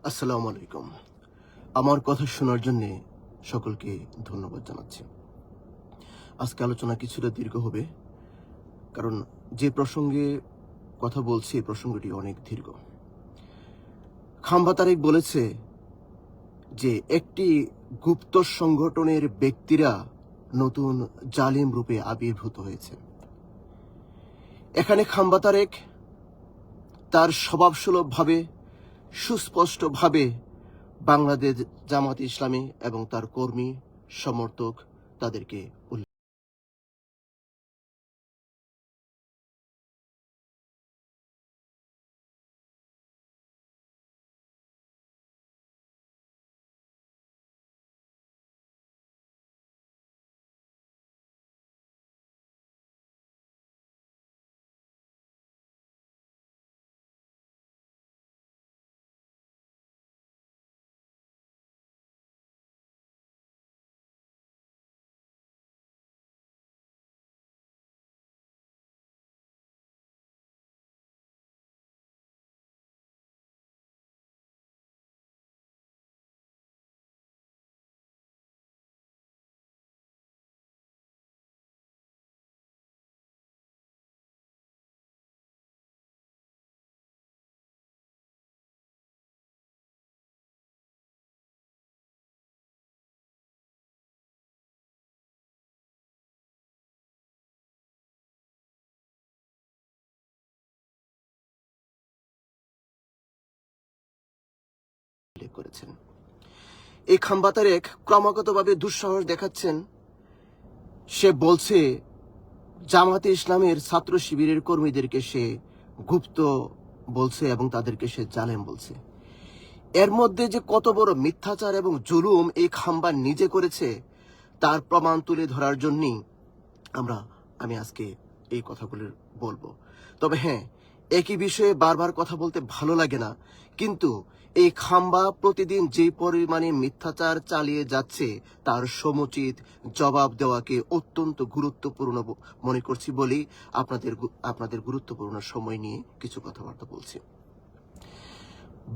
আসসালামু আলাইকুম। আমার কথা শোনার জন্য সকলকে ধন্যবাদ জানাচ্ছি। আজকে আলোচনা কিছুটা দীর্ঘ হবে, কারণ যে প্রসঙ্গে কথা বলছি এই প্রসঙ্গটি অনেক দীর্ঘ। খাম্বা তারেক বলেছে যে একটি গুপ্ত সংগঠনের ব্যক্তিরা নতুন জালিম রূপে আবির্ভূত হয়েছে। এখানে খাম্বা তারেক তার স্বভাবসুলভভাবে সুস্পষ্টভাবে বাংলাদেশ জামাত ইসলামী এবং তার কর্মী সমর্থক তাদেরকে উল্লেখ করেছেন। এই খাম্বা তারেক ক্রমাগতভাবে দুঃসাহস দেখাচ্ছেন। সে বলছে জামাতে ইসলামের ছাত্র শিবিরের কর্মীদেরকে সে গুপ্ত বলছে এবং তাদেরকে সে জালেম বলছে। এর মধ্যে যে কত বড় মিথ্যাচার এবং জুলুম এই খাম্বা নিজে করেছে তার প্রমাণ তুলে ধরার জন্যই আমি আজকে এই কথাগুলো বলবো। তবে হ্যাঁ, একই বিষয়ে বারবার কথা বলতে ভালো লাগে না, কিন্তু এই খাম্বা প্রতিদিন যে পরিমাণে মিথ্যাচার চালিয়ে যাচ্ছে তার সমুচিত জবাব দেওয়াকে অত্যন্ত গুরুত্বপূর্ণ মনে করছি বলেই আপনাদের গুরুত্বপূর্ণ সময় নিয়ে কিছু কথাবার্তা বলছি।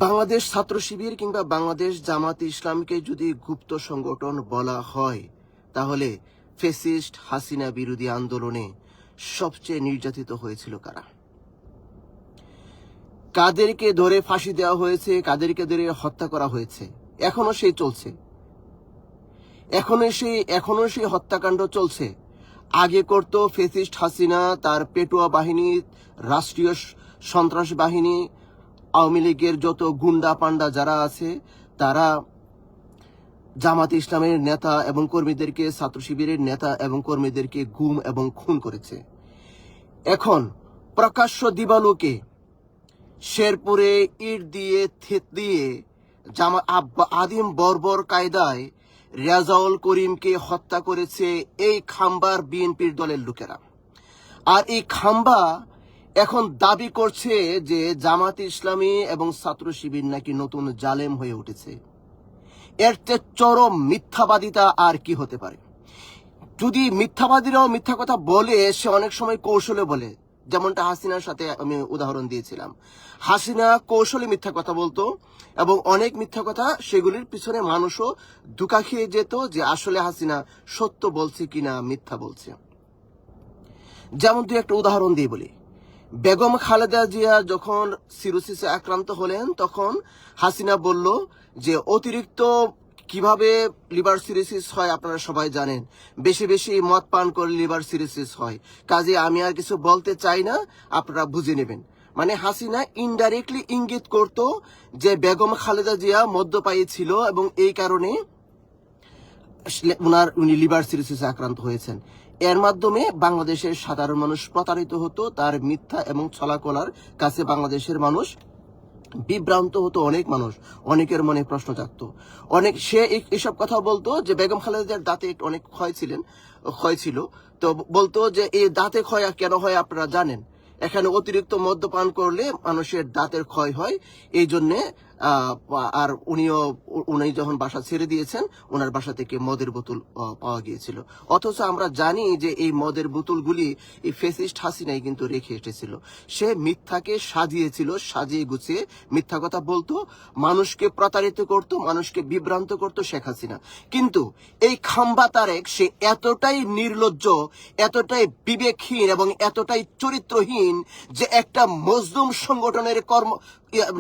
বাংলাদেশ ছাত্র শিবির কিংবা বাংলাদেশ জামাত ইসলামকে যদি গুপ্ত সংগঠন বলা হয়, তাহলে ফ্যাসিস্ট হাসিনা বিরোধী আন্দোলনে সবচেয়ে নির্যাতিত হয়েছিল কারা? কাদেরকে ধরে ফাঁসি দেওয়া হয়েছে, কাদেরকে ধরে হত্যা করা হয়েছে, এখনো সেই চলছে। এখনো সেই হত্যাকাণ্ড চলছে। আগে করত ফ্যাসিস্ট হাসিনা, তার পেটুয়া বাহিনী, রাষ্ট্রীয় সন্ত্রাস বাহিনী, আওয়ামী লীগের যত গুন্ডা পান্ডা যারা আছে তারা জামাত ইসলামের নেতা এবং কর্মীদেরকে, ছাত্র শিবিরের নেতা এবং কর্মীদেরকে গুম এবং খুন করেছে। এখন প্রকাশ্য দিবালোকে শেরপুরে ইট দিয়ে থেত দিয়ে আদিম বর্বর কায়দায় রেজাউল করিমকে হত্যা করেছে এই খাম্বার বিএনপির দলের লোকেরা। আর এই খাম্বা এখন দাবি করছে যে জামাত ইসলামী এবং ছাত্র শিবির নাকি নতুন জালেম হয়ে উঠেছে। এর চেয়ে চরম মিথ্যাবাদিতা আর কি হতে পারে? যদি মিথ্যাবাদীরাও মিথ্যা কথা বলে, সে অনেক সময় কৌশলে বলে, যেমনটা হাসিনার সাথে আমি উদাহরণ দিয়েছিলাম। হাসিনা কৌশলে মিথ্যা কথা বলতো এবং অনেক মিথ্যা কথা সেগুলির পিছনে মানুষও ধোঁকা খেয়ে যেত যে আসলে হাসিনা সত্য বলছে কিনা মিথ্যা বলছে। যেমন দুই একটা উদাহরণ দিয়ে বলি। বেগম খালেদা জিয়া যখন সিরোসিসে আক্রান্ত হলেন, তখন হাসিনা বলল যে অতিরিক্ত কিভাবে লিভার সিরোসিস হয় আপনারা সবাই জানেন, বেশি বেশি মদ পান করলে লিভার সিরোসিস হয়, কাজে আমি আর কিছু বলতে চাই না, আপনারা বুঝে নেবেন। মানে হাসিনা ইনডাইরেক্টলি ইঙ্গিত করত যে বেগম খালেদা জিয়া মদ্যপায়ী ছিল এবং এই কারণে উনি লিভার সিরোসিসে আক্রান্ত হয়েছেন। এর মাধ্যমে বাংলাদেশের সাধারণ মানুষ প্রতারিত হতো, তার মিথ্যা এবং ছলাকলার কাছে বাংলাদেশের মানুষ বিভ্রান্ত হতো। অনেক মানুষ, অনেকের মনে প্রশ্ন জাগতো। সে এসব কথা বলতো যে বেগম খালেদার দাঁতে অনেক ক্ষয় ছিল, তো বলতো যে এই দাঁতে ক্ষয় কেন হয় আপনারা জানেন, এখানে অতিরিক্ত মদ্যপান করলে মানুষের দাঁতের ক্ষয় হয়, এই জন্য আর উনি যখন বাসা ছেড়ে দিয়েছেন, ওনার বাসা থেকে মদের বোতল পাওয়া গিয়েছিল। অথচ আমরা জানি যে এই মদের বোতলগুলি এই ফ্যাসিস্ট হাসিনাই কিন্তু রেখে এসেছিল। সে মিথ্যাকে সাজিয়েছিল, সাজিয়ে গুছিয়ে মিথ্যা কথা বলতো, মানুষকে প্রতারিত করত, মানুষকে বিভ্রান্ত করত শেখ হাসিনা। কিন্তু এই খাম্বা তারেক সে এতটাই নির্লজ্জ, এতটাই বিবেকহীন এবং এতটাই চরিত্রহীন যে একটা মজলুম সংগঠনের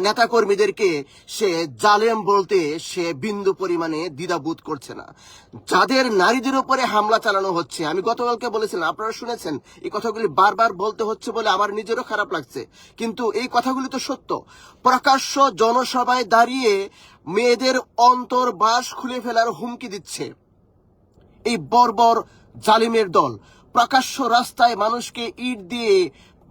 নেতাকর্মীদেরকে সে জালেম বলতে সে বিন্দু পরিমাণে দ্বিধাবোধ করছে না। যাদের নারীদের উপরে হামলা চালানো হচ্ছে, আমি গতকালকে বলেছিলাম, আপনারা শুনেছেন, এই কথাগুলি বারবার বলতে হচ্ছে বলে আমার নিজেরও খারাপ লাগছে, কিন্তু এই কথাগুলি তো সত্য। প্রকাশ্য জনসভায় দাঁড়িয়ে মেয়েদের অন্তর্বাস খুলে ফেলার হুমকি দিচ্ছে এই বর্বর জালিমের দল। প্রকাশ্য রাস্তায় মানুষকে ইট দিয়ে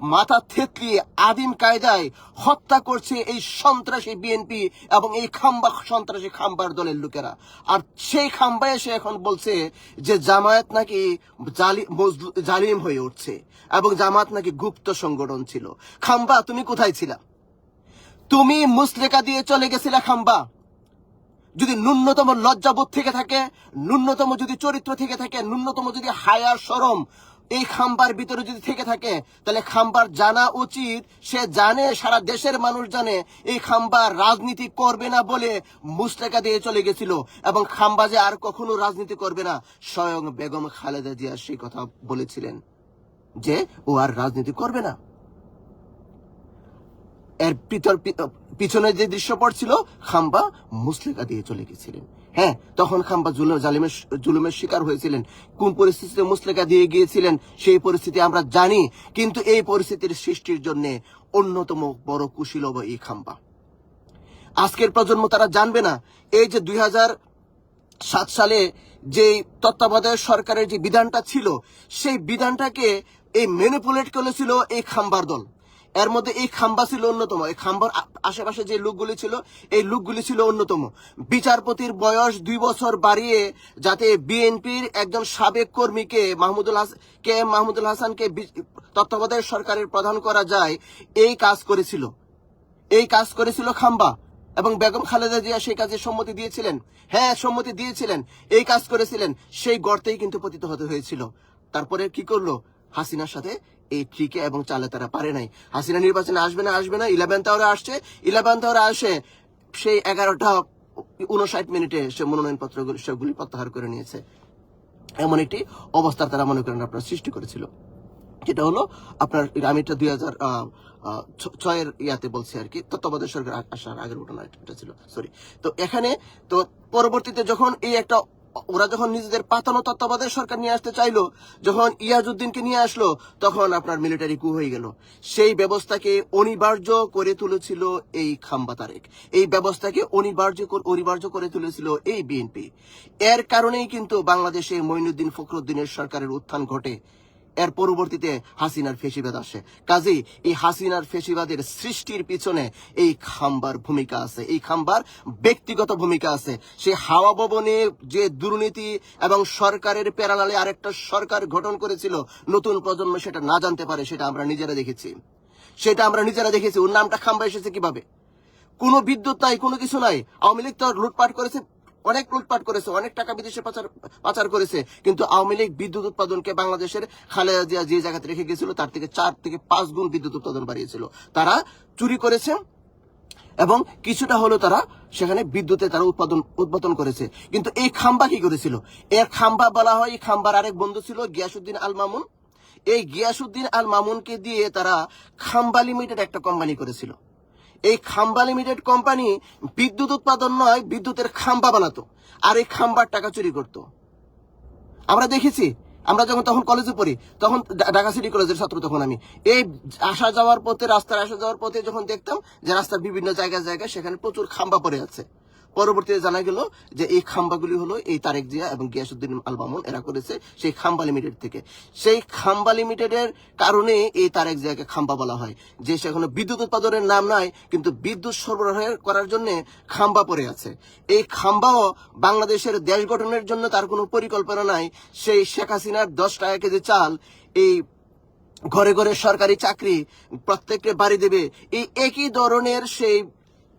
মাথা থেতলিয়ে আদিম কায়দায় হত্যা করছে এই সন্ত্রাসী বিএনপি এবং এই সন্ত্রাসী খাম্বার দলের লোকেরা। আর সেই খাম্বা এসে এখন বলছে যে জামায়াত নাকি জালিম হয়ে উঠছে এবং জামায়াত নাকি গুপ্ত সংগঠন ছিল। খাম্বা, তুমি কোথায় ছিলা? তুমি মুসলেকা দিয়ে চলে গেছিলা খাম্বা। যদি ন্যূনতম লজ্জাবোধ থেকে থাকে, ন্যূনতম যদি চরিত্র থেকে থাকে, ন্যূনতম যদি হায়া শরম এই খাম্বার ভিতরে যদি থেকে থাকে, তাহলে খাম্বার জানা উচিত, সে জানে, সারা দেশের মানুষ জানে এই খাম্বার রাজনীতি করবে না বলে মুসলেকা দিয়ে চলে গেছিল, এবং খাম্বা যে আর কখনো রাজনীতি করবে না, স্বয়ং বেগম খালেদা জিয়া সেই কথা বলেছিলেন যে ও আর রাজনীতি করবে না। এর পিছনে যে দৃশ্য পড়ছিল, খাম্বা মুসলেকা দিয়ে চলে গেছিলেন। হ্যাঁ, তখন খাম্বা জুলুমের শিকার হয়েছিলেন। কোন পরিস্থিতিতে মুসলেকা দিয়ে গিয়েছিলেন সেই পরিস্থিতি আমরা জানি, কিন্তু এই পরিস্থিতির সৃষ্টির জন্য অন্যতম বড় কুশীলব এই খাম্বা। আজকের প্রজন্ম তারা জানবে না এই যে 2007 সালে যে তত্ত্বাবধায়ক সরকারের যে বিধানটা ছিল, সেই বিধানটাকে এই ম্যানিপুলেট করেছিল এই খাম্বার দল। এর মধ্যে এই খাম্বা ছিল অন্যতম। এই খাম্বার আশেপাশে যে লোকগুলি ছিল, এই লোকগুলি ছিল অন্যতম। বিচারপতির বয়স 2 বছর বাড়িয়ে যাতে বিএনপির একজন সাবেক কর্মীকে মাহমুদুল হাসানকে তত্ত্বাবধায়ক সরকারের প্রধান করা যায়, এই কাজ করেছিল খাম্বা। এবং বেগম খালেদা জিয়া সেই কাজে সম্মতি দিয়েছিলেন। হ্যাঁ, সম্মতি দিয়েছিলেন, এই কাজ করেছিলেন। সেই গর্তেই কিন্তু পতিত হতে হয়েছিল। তারপরে কি করলো? হাসিনার সাথে এই ট্রিকে এবং চালে তারা পারে নাই। হাসিনা নির্বাচনে আসবে না 11th আওয়ারে আসছে। 11th আওয়ারে আসে সেই 11:59 সে মনোনয়নপত্রগুলি সবগুলি প্রত্যাহার করে নিয়েছে। এমন একটি অবস্থার তারা মনে করেন আপনার সৃষ্টি করেছিল, যেটা হলো আপনার, আমি এটা 2006 ইয়াতে বলছি আর কি, তত্ত্বাবধায়ক সরকার আসার আগের ঘটনা এটা ছিল, সরি। তো এখানে তো পরবর্তীতে যখন ওরা যখন নিজেদের পাতানো তত্ত্বাবধায়ক সরকার নিয়ে আসতে চাইলো, যখন ইয়াজউদ্দিনকে নিয়ে আসলো, তখন আপনার মিলিটারি কু হয়ে গেল। সেই ব্যবস্থাকে অনিবার্য করে তুলেছিল এই খাম্বা তারেক। এই ব্যবস্থাকে অনিবার্য করে তুলেছিল এই বিএনপি। এর কারণেই কিন্তু বাংলাদেশে মঈনুদ্দিন ফখরুদ্দিনের সরকারের উত্থান ঘটে। এর পরবর্তীতে হাসিনার ফেসিবাদ আসে। কাজেই এই হাসিনার ফেসিবাদের সৃষ্টির পিছনে এই খাম্বার ভূমিকা আছে, এই খাম্বার ব্যক্তিগত ভূমিকা আছে। সে হাওয়া ভবনে যে দুর্নীতি এবং সরকারের প্যারালালে আরেকটা সরকার গঠন করেছিল, নতুন প্রজন্ম সেটা না জানতে পারে, সেটা আমরা নিজেরা দেখেছি। ওর নামটা খাম্বা এসেছে কিভাবে? কোনো বিদ্যুৎ নাই, কোনো কিছু নাই। আওয়ামী লীগ তো লুটপাট করেছে, অনেক টাকা বিদেশে পাচার করেছে, কিন্তু আওয়ামী লীগ বিদ্যুৎ উৎপাদনকে বাংলাদেশের খালেদা জিয়া যে জায়গাতে রেখে গেছিল তার থেকে 4 থেকে 5 গুণ বিদ্যুৎ উৎপাদন বাড়িয়েছিল। তারা চুরি করেছে এবং কিছুটা হলো তারা সেখানে বিদ্যুতে তারা উৎপাদন করেছে। কিন্তু এই খাম্বা কি করেছিল? এর খাম্বা বলা হয়, এই খাম্বার আরেক বন্ধু ছিল গিয়াসউদ্দিন আল মামুন। এই গিয়াসউদ্দিন আল মামুনকে দিয়ে তারা খাম্বা লিমিটেড একটা কোম্পানি করেছিল। এই খাম্বা লিমিটেড কোম্পানি বিদ্যুৎ উৎপাদন নয়, বিদ্যুতের খাম্বা বানাতো, আর এই খাম্বার টাকা চুরি করত। আমরা দেখেছি, আমরা যখন তখন কলেজে পড়ি, তখন ঢাকা সিটি কলেজের ছাত্র তখন আমি, এই রাস্তায় আসা যাওয়ার পথে যখন দেখতাম যে রাস্তার বিভিন্ন জায়গায় সেখানে প্রচুর খাম্বা পড়ে আছে। পরবর্তীতে জানা গেল যে এই খাম্বাগুলি হলো এই তারেক জিয়া এবং গিয়াসউদ্দিন আল মামুন এরা করেছে সেই খাম্বা লিমিটেড থেকে। সেই খাম্বা লিমিটেডের কারণে এই তারেক জিয়াকে খাম্বা বলা হয়, যে সেখানে বিদ্যুৎ উৎপাদনের নাম নাই, কিন্তু বিদ্যুৎ সরবরাহ করার জন্য খাম্বা পড়ে আছে। এই খাম্বাও বাংলাদেশের দেশ গঠনের জন্য তার কোনো পরিকল্পনা নাই। সেই শেখ হাসিনার 10 টাকা কেজি চাল, এই ঘরে ঘরে সরকারি চাকরি, প্রত্যেককে বাড়ি দেবে, এই একই ধরনের সেই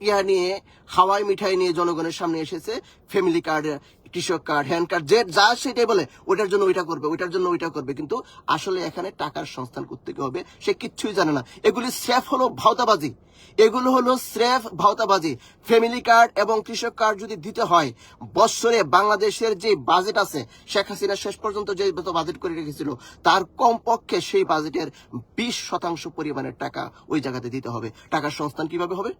ইয়া নিয়ে, হাওয়াই মিঠাই নিয়ে জনগণের সামনে এসেছে। ফ্যামিলি কার্ড, কৃষক কার্ড, হ্যান্ড কার্ড, যে যা সেটাই বলে ওইটার জন্য ওইটা করবে, ওইটার জন্য ওইটা করবে, কিন্তু আসলে এখানে টাকার সংস্থান করতে হবে সে কিচ্ছুই জানে না। এগুলি স্রেফ হলো ভাওতাবাজি, এগুলো হলো স্রেফ ভাওতাবাজি। ফ্যামিলি কার্ড এবং কৃষক কার্ড যদি দিতে হয়, বৎসরে বাংলাদেশের যে বাজেট আছে, শেখ হাসিনা শেষ পর্যন্ত যে বাজেট করে রেখেছিল তার কমপক্ষে সেই বাজেটের 20% পরিমাণের টাকা ওই জায়গাতে দিতে হবে। টাকার সংস্থান কিভাবে হবে?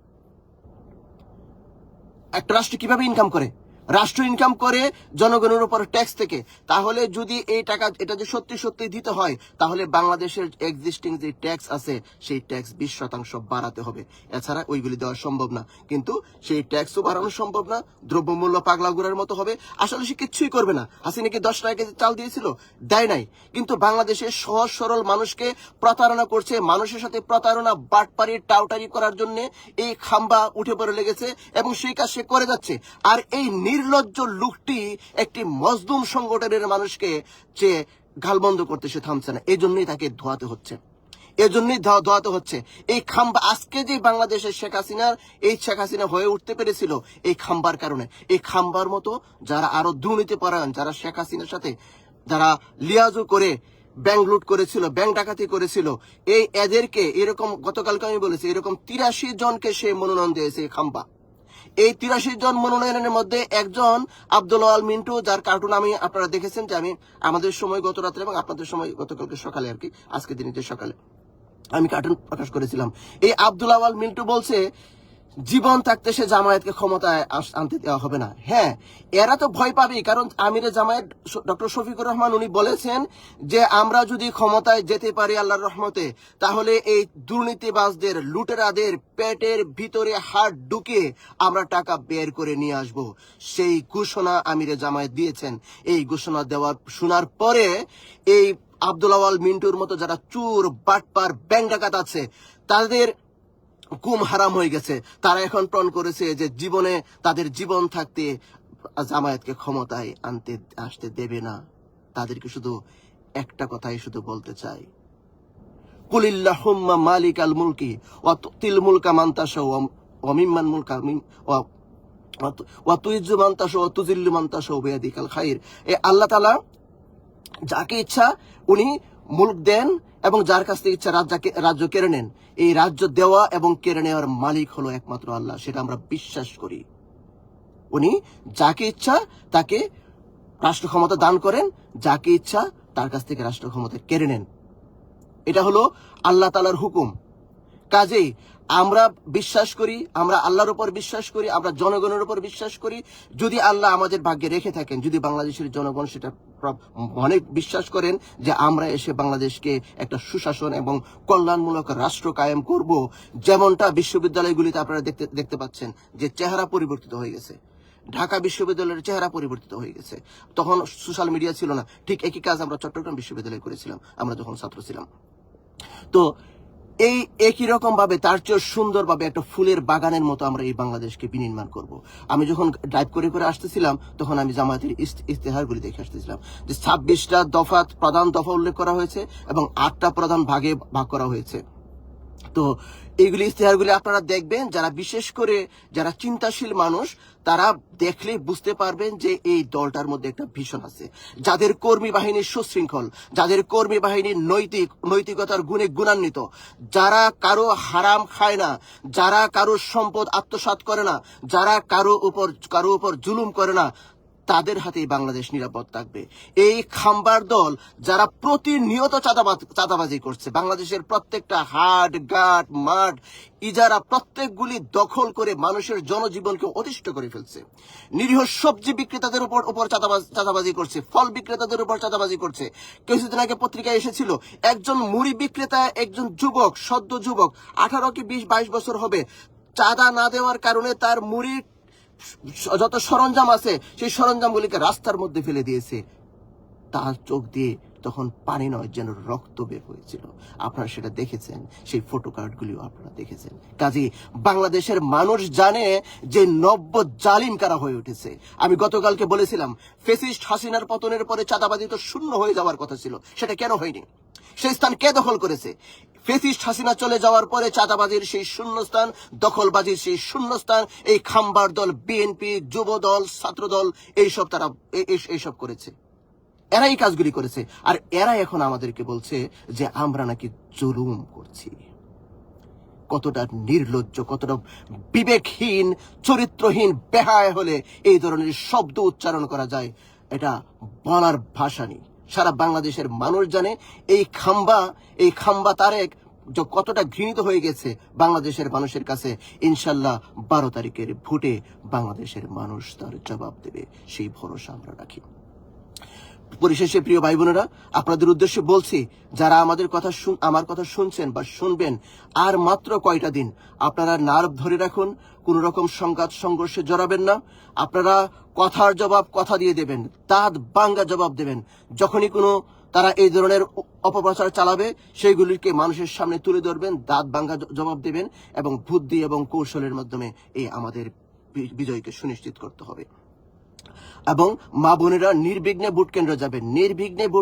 একটা রাষ্ট্র কিভাবে ইনকাম করে? রাষ্ট্র ইনকাম করে জনগণের উপর ট্যাক্স থেকে। তাহলে যদি এই টাকা এটা যে সত্যি সত্যি দিতে হয়, তাহলে বাংলাদেশের এক্সিস্টিং যে ট্যাক্স আছে সেই ট্যাক্স 20% বাড়াতে হবে, এছাড়া ওইগুলি দেওয়া সম্ভব না। কিন্তু সেই ট্যাক্সও বাড়ানো সম্ভব না, দ্রব্যমূল্য পাগলা গুড়ার মতো হবে। আসলে সে কিচ্ছুই করবে না। হাসিনা কি 10 টাকা কেজি চাল দিয়েছিল? দেয় নাই। কিন্তু বাংলাদেশের সহজ সরল মানুষকে প্রতারণা করছে, মানুষের সাথে প্রতারণা, বাটপারি, টাউটারি করার জন্য এই খাম্বা উঠে পড়ে লেগেছে এবং সেই কাজ সে করে যাচ্ছে। আর এই নির্লজ্জ লোকটি একটি মজলুম সংগঠনের মানুষকে যে গালবন্ধ করতে সে থামছে না, এই জন্যই তাকে ধোয়াতে হচ্ছে, এজন্যই ধোয়াতে হচ্ছে। এই খাম্বা আজকে যে বাংলাদেশের শেখ হাসিনা হয়ে উঠতে পেরেছিল এই খাম্বার কারণে। এই খাম্বার মতো যারা আরো দুর্নীতি পরায়ণ, যারা শেখ হাসিনার সাথে যারা লিয়াজু করে ব্যাংক লুট করেছিল, ব্যাংক ডাকাতি করেছিল, এদেরকে এরকম, গতকালকে আমি বলেছি, এরকম 83 জনকে সে মনোনয়ন দিয়েছে খাম্বা। এই 83 জন মনোনয়নের মধ্যে একজন আব্দুল আওয়াল মিন্টু, যার কার্টুন আমি আপনারা দেখেছেন, যে আমি আমাদের সময় গত রাত্রে এবং আপনাদের সময় গতকালকে সকালে, আর কি আজকে দিনের সকালে আমি কার্টুন প্রকাশ করেছিলাম। এই আব্দুল আওয়াল মিন্টু বলছে জীবন থাকতে সে জামায়াতকে ক্ষমতায় আনতে দেওয়া হবে না। হ্যাঁ, এরা তো ভয় পাবে, কারণ আমিরে জামায়াত ডক্টর শফিকুর রহমান উনি বলেছেন যে আমরা যদি ক্ষমতায় যেতে পারি আল্লাহর রহমতে, তাহলে এই দুর্নীতিবাজদের, লুটেরাদের পেটের ভিতরে হাত ঢুকিয়ে আমরা টাকা বের করে নিয়ে আসব। সেই ঘোষণা আমিরে জামায়াত দিয়েছেন। এই ঘোষণা দেওয়ার শোনার পরে এই আব্দুল আওয়াল মিন্টুর মতো যারা চুর, বাটপার, ব্যাংক ডাকাত আছে, তাদের ঘুম হারাম হয়ে গেছে। তারা এখন প্রণ করেছে যে জীবনে তাদের জীবন থাকতে জামায়াতকে ক্ষমতায় আসতে দেবে না। তাদেরকে শুধু একটা কথাই শুধু বলতে চাই, কুলিল্লাহুম্মা মালিকাল মুলকি ওয়া তুতিল মুলকা মান তাশা ওয়া মিম্মান মুলকা ওয়া তুইজ্জু মান তাশা ওয়া তুজিল্লু মান তাশা বিয়াদিকাল খাইর। আল্লাহ তাআলা যাকে ইচ্ছা উনি মুলক দেন এবং যার কাছ থেকে ইচ্ছা রাজ্য কেড়ে নেন। এই রাজ্য দেওয়া এবং কেড়ে নেওয়ার মালিক হলো একমাত্র আল্লাহ, সেটা আমরা বিশ্বাস করি। উনি যাকে ইচ্ছা তাকে রাষ্ট্র ক্ষমতা দান করেন, যাকে ইচ্ছা তার কাছ থেকে রাষ্ট্র ক্ষমতা কেড়ে নেন। এটা হলো আল্লাহ তাআলার হুকুম। কাজেই আমরা বিশ্বাস করি, আমরা আল্লাহর উপর বিশ্বাস করি, আমরা জনগণের উপর বিশ্বাস করি। যদি আল্লাহ আমাদের ভাগ্যে রেখে থাকেন, যদি বাংলাদেশের জনগণ সেটা অনেক বিশ্বাস করেন যে আমরা এসে বাংলাদেশকে একটা সুশাসন এবং কল্যাণমূলক রাষ্ট্র কায়েম করব, যেমনটা বিশ্ববিদ্যালয়গুলিতে আপনারা দেখতে পাচ্ছেন যে চেহারা পরিবর্তিত হয়ে গেছে। ঢাকা বিশ্ববিদ্যালয়ের চেহারা পরিবর্তিত হয়ে গেছে। তখন সোশ্যাল মিডিয়া ছিল না। ঠিক একই কাজ আমরা চট্টগ্রাম বিশ্ববিদ্যালয়ে করেছিলাম, আমরা যখন ছাত্র ছিলাম। তো এই একই রকম ভাবে তার চেয়ে সুন্দর ভাবে একটা ফুলের বাগানের মতো আমরা এই বাংলাদেশকে বিনির্মাণ করব। আমি যখন ড্রাইভ করে করে আসতেছিলাম, তখন আমি জামায়াতের ইস্তেহারগুলি দেখে আসতেছিলাম যে 26টা দফা, প্রধান দফা উল্লেখ করা হয়েছে এবং 8টা প্রধান ভাগে ভাগ করা হয়েছে। তো এইগুলি ইস্তেহারগুলি আপনারা দেখবেন, যারা বিশেষ করে যারা চিন্তাশীল মানুষ, তারা দেখলে বুঝতে পারবেন যে এই দলটার মধ্যে একটা ভীষণ আছে। যাদের কর্মী বাহিনী সুশৃঙ্খল, যাদের কর্মী বাহিনী নৈতিকতার গুণে গুণান্বিত, যারা কারো হারাম খায় না, যারা কারো সম্পদ আত্মসাৎ করে না, যারা কারো উপর জুলুম করে না, তাদের হাতেই বাংলাদেশ নিরাপদ থাকবে। এই খাম্বার দল যারা প্রতিনিয়ত চাঁদাবাজি করছে, বাংলাদেশের প্রত্যেকটা হাট, ঘাট, মাঠ, ইজারা প্রত্যেকগুলি দখল করে মানুষের জনজীবনকে অতিষ্ঠ করে ফেলছে। নিরীহ সবজি বিক্রেতাদের উপর চাঁদাবাজি করছে, ফল বিক্রেতাদের উপর চাঁদাবাজি করছে। কিছুদিন আগে পত্রিকায় এসেছিল একজন মুড়ি বিক্রেতা, একজন যুবক, সদ্য যুবক, 18 কি 22 বছর হবে, চাঁদা না দেওয়ার কারণে তার মুড়ির যত সরঞ্জাম আছে সেই সরঞ্জামগুলিকে রাস্তার মধ্যে ফেলে দিয়েছে। তার চোখ দিয়ে তখন পানি নয়, যেন রক্ত বের হয়েছিল। আপনারা সেটা দেখেছেন, সেই ফটো কার্ডগুলিও আপনারা দেখেছেন। কাজী বাংলাদেশের মানুষ জানে যে নব্য জালিম কারা হয়ে উঠেছে। আমি গতকালকে বলেছিলাম, ফ্যাসিস্ট হাসিনার পতনের পরে চাঁদাবাজি তো শূন্য হয়ে যাওয়ার কথা ছিল, সেটা কেন হয়নি? সেই স্থান কে দখল করেছে? ফ্যাসিস্ট হাসিনা চলে যাওয়ার পরে চাঁদাবাজির সেই শূন্যস্থান, দখলবাজির সেই শূন্যস্থান এই খাম্বার দল, বিএনপি, যুব দল, ছাত্র দল, এইসব তারা এইসব করেছে। এরাই কাজগুলি করেছে। আর এরা এখন আমাদেরকে বলছে যে আমরা নাকি জুলুম করছি। কতটা নির্লজ্জ, কতটা বিবেকহীন, চরিত্রহীন, বেহায়া হলে এই ধরনের শব্দ উচ্চারণ করা যায়, এটা বলার ভাষা নেই। সারা বাংলাদেশের মানুষ জানে এই খাম্বা তারেক কতটা ঘৃণিত হয়ে গেছে বাংলাদেশের মানুষের কাছে। ইনশাল্লাহ 12 তারিখের ভোটে বাংলাদেশের মানুষ তার জবাব দেবে, সেই ভরসা আমরা রাখি। পরিশেষে প্রিয় ভাই বোনেরা, আপনাদের উদ্দেশ্যে বলছি, যারা আমার কথা শুনছেন বা শুনবেন, আর মাত্র কয়টা দিন আপনারা নার্ভ ধরে রাখুন, কোন রকম সংঘাত সংঘর্ষে জড়াবেন না। আপনারা কথার জবাব কথা দিয়ে দেবেন, দাঁত ভাঙ্গা জবাব দেবেন। যখনই কোনো তারা এই ধরনের অপপ্রচার চালাবে, সেইগুলিকে মানুষের সামনে তুলে ধরবেন, দাঁত ভাঙ্গা জবাব দেবেন, এবং বুদ্ধি এবং কৌশলের মাধ্যমে এই আমাদের বিজয়কে সুনিশ্চিত করতে হবে। এবং মা বোনেরা নির্বিঘ্নে ভোট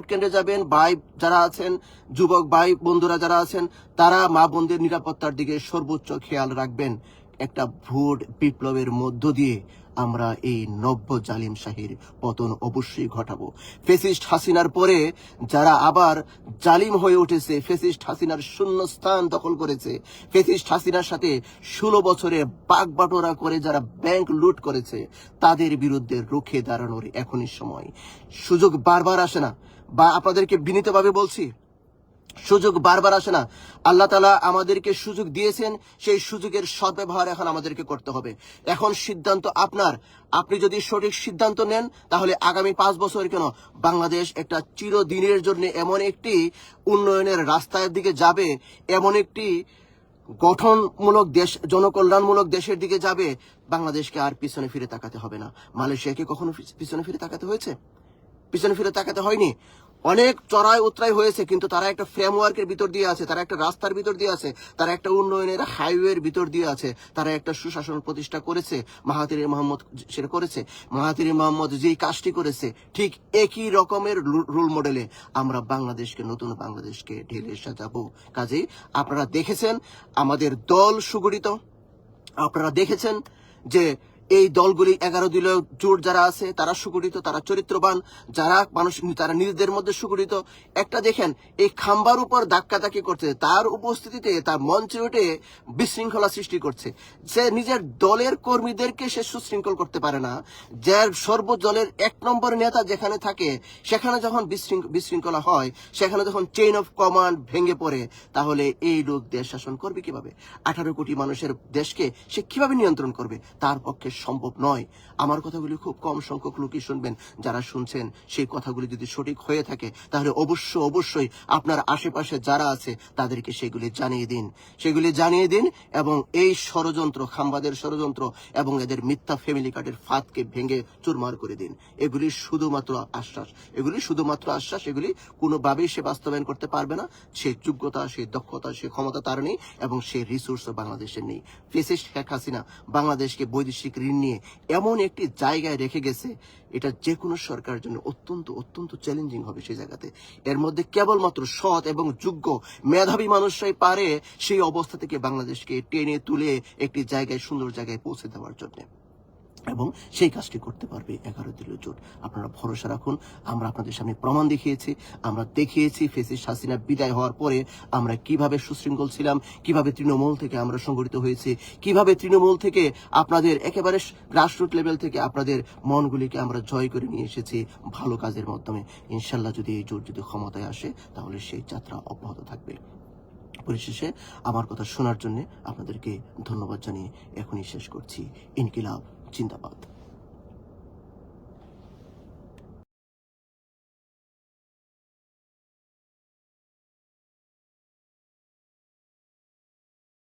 কেন্দ্রে যাবেন। ভাই যারা আছেন, যুবক ভাই বন্ধুরা যারা আছেন, তারা মা বোনদের নিরাপত্তার দিকে সর্বোচ্চ খেয়াল রাখবেন। একটা ভোট বিপ্লবের মধ্য দিয়ে আমরা এই নব্য জালিম শাহীর পতন অবশ্যই ঘটাবো। ফ্যাসিস্ট হাসিনার পরে যারা আবার জালিম হয়ে উঠেছে, ফ্যাসিস্ট হাসিনার শূন্য স্থান দখল করেছে, ফ্যাসিস্ট হাসিনার সাথে 16 বছরে বাগবাটোয়ারা করে যারা ব্যাংক লুট করেছে, তাদের বিরুদ্ধে রুখে দাঁড়ানোর এখনই সময়। সুযোগ বারবার আসে না, বা আপনাদেরকে বিনীতভাবে বলছি, সুযোগ বারবার আসে না। আল্লাহ তাআলা আমাদেরকে সুযোগ দিয়েছেন, সেই সুযোগের সদ্ব্যবহার এখন আমাদেরকে করতে হবে। এখন সিদ্ধান্ত আপনার। আপনি যদি সঠিক সিদ্ধান্ত নেন, তাহলে আগামী 5 বছর কেন, বাংলাদেশ একটা চিরদিনের জন্য এমন একটি উন্নয়নের রাস্তার দিকে যাবে, এমন একটি গঠনমূলক দেশ, জনকল্যাণমূলক দেশের দিকে যাবে, বাংলাদেশকে আর পিছনে ফিরে তাকাতে হবে না। মালয়েশিয়াকে কখনো পিছনে ফিরে তাকাতে হয়েছে? পিছনে ফিরে তাকাতে হয়নি। অনেক চড়াই উতরাই হয়েছে, কিন্তু তারা একটা ফ্রেমওয়ার্কের ভিতর দিয়ে আছে, তারা একটা রাস্তার ভিতর দিয়ে আছে, তারা একটা উন্নয়নের হাইওয়ের ভিতর দিয়ে আছে, তারা একটা সুশাসন প্রতিষ্ঠা করেছে। মাহাথির মোহাম্মদ সেটা করেছে। মাহাথির মোহাম্মদ যেই কাজটি করেছে, ঠিক একই রকমের রোল মডেলে আমরা নতুন বাংলাদেশকে ঢেলে সাজাবো। কাজেই আপনারা দেখেছেন আমাদের দল সুগঠিত, আপনারা দেখেছেন যে এই দলগুলি 11 দলীয় জোট যারা আছে, তারা সুগঠিত, তারা চরিত্রবান, তারা নিজেদের মধ্যে সুগঠিত। একটা দেখেন, এই খাম্বার উপর ধাক্কাধাক্কি করছে, তার উপস্থিতিতে তার মঞ্চে উঠে বিশৃঙ্খলা সৃষ্টি করছে। সে নিজের দলের কর্মীদেরকে সে সুশৃঙ্খল করতে পারে না। যার সর্বদলের 1 নম্বর নেতা যেখানে থাকে, সেখানে যখন বিশৃঙ্খলা হয়, সেখানে যখন চেইন অফ কমান্ড ভেঙে পড়ে, তাহলে এই লোক দেশ শাসন করবে কিভাবে? 18 কোটি মানুষের দেশকে সে কিভাবে নিয়ন্ত্রণ করবে? তার পক্ষে সম্ভব নয়। আমার কথাগুলি খুব কম সংখ্যক লোকই শুনবেন। যারা শুনছেন, সেই কথাগুলি যদি সঠিক হয়ে থাকে, তাহলে অবশ্যই আপনার আশেপাশে যারা আছে তাদেরকে সেগুলি জানিয়ে দিন এবং এই ষড়যন্ত্র, খাম্বাদের ষড়যন্ত্র এবং এদের মিথ্যা ফ্যামিলি কার্ডের ফাঁদকে ভেঙে চুরমার করে দিন। এগুলি শুধুমাত্র আশ্বাস, এগুলি কোনোভাবেই সে বাস্তবায়ন করতে পারবে না। সেই যোগ্যতা, সেই দক্ষতা, সেই ক্ষমতা তার নেই, এবং সেই রিসোর্সও বাংলাদেশের নেই। ফ্যাসিস্ট শেখ হাসিনা বাংলাদেশকে বৈদেশিক ঋণ নিয়ে এমন একটি জায়গায় রেখে গেছে, এটা যে কোনো সরকারের জন্য অত্যন্ত চ্যালেঞ্জিং হবে সেই জায়গাতে। এর মধ্যে কেবলমাত্র সৎ এবং যোগ্য মেধাবী মানুষরাই পারে সেই অবস্থা থেকে বাংলাদেশকে টেনে তুলে একটি জায়গায়, সুন্দর জায়গায় পৌঁছে দেওয়ার জন্য, এবং সেই কাজটি করতে পারবে 11 দলীয় জোট। আপনারা ভরসা রাখুন। আমরা আপনাদের সামনে প্রমাণ দেখিয়েছি ফ্যাসিস্ট হাসিনা বিদায় হওয়ার পরে আমরা কিভাবে সুশৃঙ্খল ছিলাম, কিভাবে তৃণমূল থেকে আমরা সংগঠিত হয়েছি, কিভাবে তৃণমূল থেকে আপনাদের একেবারে গ্রাসরুট লেভেল থেকে আপনাদের মনগুলিকে আমরা জয় করে নিয়ে এসেছি ভালো কাজের মাধ্যমে। ইনশাল্লাহ যদি এই জোট যদি ক্ষমতায় আসে, তাহলে সেই যাত্রা অব্যাহত থাকবে। পরিশেষে আমার কথা শোনার জন্য আপনাদেরকে ধন্যবাদ জানিয়ে এখনই শেষ করছি। ইনকিলাব জিন্দাবাদ।